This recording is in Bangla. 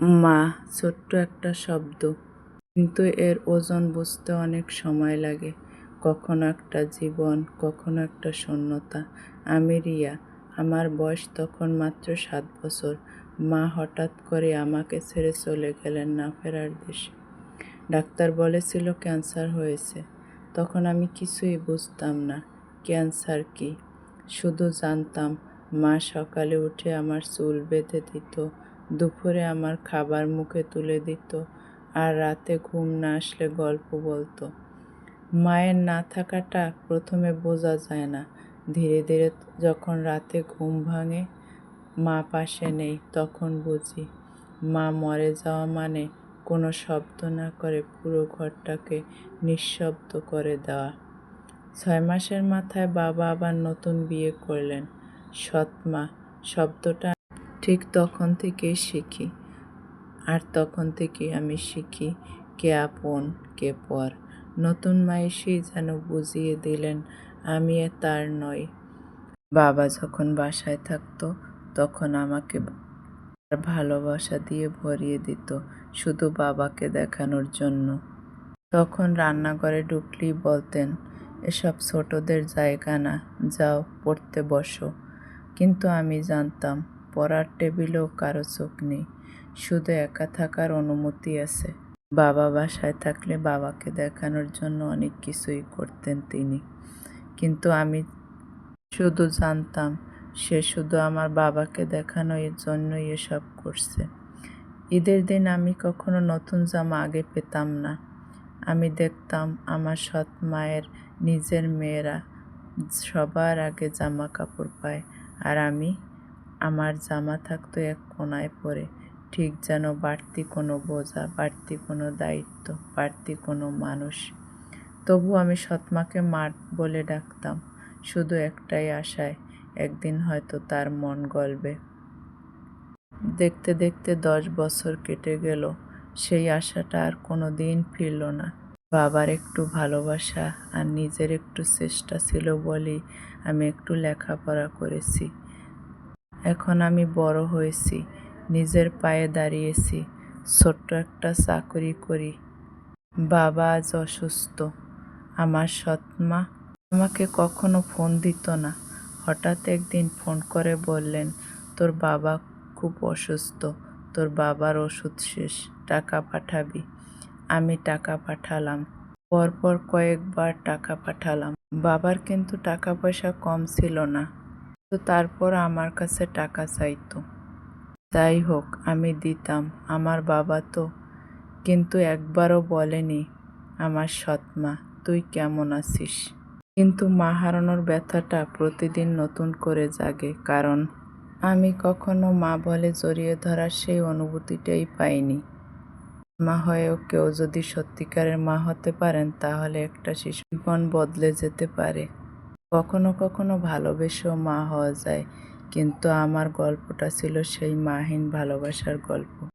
মা ছোট্ট একটা শব্দ, কিন্তু এর ওজন বুঝতে অনেক সময় লাগে। কখনো একটা জীবন, কখনো একটা শূন্যতা। আমি রিয়া। আমার বয়স তখন মাত্র 7 বছর। মা হঠাৎ করে আমাকে ছেড়ে চলে গেলেন না ফেরার দেশে। ডাক্তার বলেছিল ক্যান্সার হয়েছে। তখন আমি কিছুই বুঝতাম না ক্যান্সার কি। শুধু জানতাম মা সকালে উঠে আমার চুল বেঁধে দিত, দুপুরে আমার খাবার মুখে তুলে দিত, আর রাতে ঘুম না আসলে গল্প বলতো। মায়ের না থাকাটা প্রথমে বোঝা যায় না। ধীরে ধীরে যখন রাতে ঘুম ভাঙে, মা পাশে নেই, তখন বুঝি মা মরে যাওয়া মানে কোনো শব্দ না করে পুরো ঘরটাকে নিঃশব্দ করে দেওয়া। 6 মাসের মাথায় বাবা আবার নতুন বিয়ে করলেন। সৎমা শব্দটা ঠিক তখন থেকেই শিখি। আর তখন থেকেই আমি শিখি কে আপন কে পর। নতুন মা এসেই যেন বুঝিয়ে দিলেন আমি তার নই। বাবা যখন বাসায় থাকতো তখন আমাকে তার ভালোবাসা দিয়ে ভরিয়ে দিত, শুধু বাবাকে দেখানোর জন্য। তখন রান্নাঘরে ঢুকলেই বলতেন, এসব ছোটদের জায়গা না, যাও পড়তে বসো। কিন্তু আমি জানতাম পড়ার টেবিলেও কারো চোখ নেই, শুধু একা থাকার অনুমতি আছে। বাবা বাসায় থাকলে বাবাকে দেখানোর জন্য অনেক কিছুই করতেন তিনি, কিন্তু আমি শুধু জানতাম সে শুধু আমার বাবাকে দেখানোর জন্যই এসব করছে। ঈদের দিন আমি কখনো নতুন জামা আগে পেতাম না। আমি দেখতাম আমার সৎ মায়ের নিজের মেয়েরা সবার আগে জামা কাপড় পায়, আর আমার জামা থাকতো এক কোনায় পড়ে, ঠিক যেন বাড়তি কোনো বোঝা, বাড়তি কোনো দায়িত্ব, বাড়তি কোনো মানুষ। তবু আমি সৎমাকে মা বলে ডাকতাম, শুধু একটাই আশায় একদিন হয়তো তার মন গলবে। দেখতে দেখতে 10 বছর কেটে গেল। সেই আশাটা আর কোনো দিন ফিরল না। বাবার একটু ভালোবাসা আর নিজের একটু চেষ্টা ছিল বলেই আমি একটু লেখাপড়া করেছি। এখন আমি বড় হয়েছি, নিজের পায়ে দাঁড়িয়েছি, ছোট্ট একটা চাকরি করি। বাবা আজ অসুস্থ। আমার সৎমা আমাকে কখনো ফোন দিত না। হঠাৎ একদিন ফোন করে বললেন, তোর বাবা খুব অসুস্থ, তোর বাবার ওষুধ শেষ, টাকা পাঠাবি। আমি টাকা পাঠালাম। পরপর কয়েকবার টাকা পাঠালাম। বাবার কিন্তু টাকা পয়সা কম ছিল না, তো তারপর আমার কাছে টাকা চাইতো। যাই হোক আমি দিতাম। আমার বাবা তো কিন্তু একবারও বলেনি আমার সৎমা তুই কেমন আছিস। কিন্তু মা হারানোর ব্যথাটা প্রতিদিন নতুন করে জাগে, কারণ আমি কখনো মা বলে জড়িয়ে ধরার সেই অনুভূতিটাই পাইনি। মা হয়েও কেউ যদি সত্যিকারের মা হতে পারেন, তাহলে একটা শিশু জীবন বদলে যেতে পারে। কখনো কখনো ভালোবেসেও মা হওয়া যায়, কিন্তু আমার গল্পটা ছিল সেই মাহীন ভালোবাসার গল্প।